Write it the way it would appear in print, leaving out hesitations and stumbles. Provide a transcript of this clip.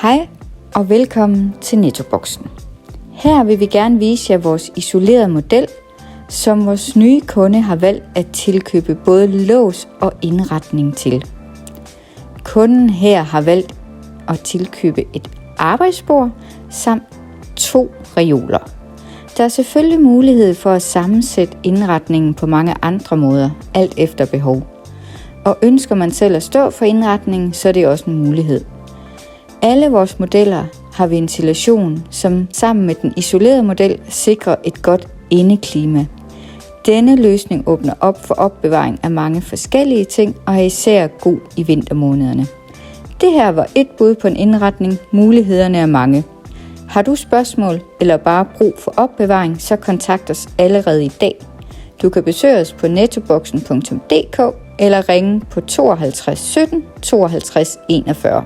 Hej og velkommen til Nettoboksen. Her vil vi gerne vise jer vores isolerede model, som vores nye kunde har valgt at tilkøbe både lås og indretning til. Kunden her har valgt at tilkøbe et arbejdsbord samt 2 reoler. Der er selvfølgelig mulighed for at sammensætte indretningen på mange andre måder, alt efter behov. Og ønsker man selv at stå for indretningen, så er det også en mulighed. Alle vores modeller har ventilation, som sammen med den isolerede model sikrer et godt indeklima. Denne løsning åbner op for opbevaring af mange forskellige ting og er især god i vintermånederne. Det her var et bud på en indretning. Mulighederne er mange. Har du spørgsmål eller bare brug for opbevaring, så kontakt os allerede i dag. Du kan besøge os på nettoboksen.dk eller ringe på 52 17 52 41.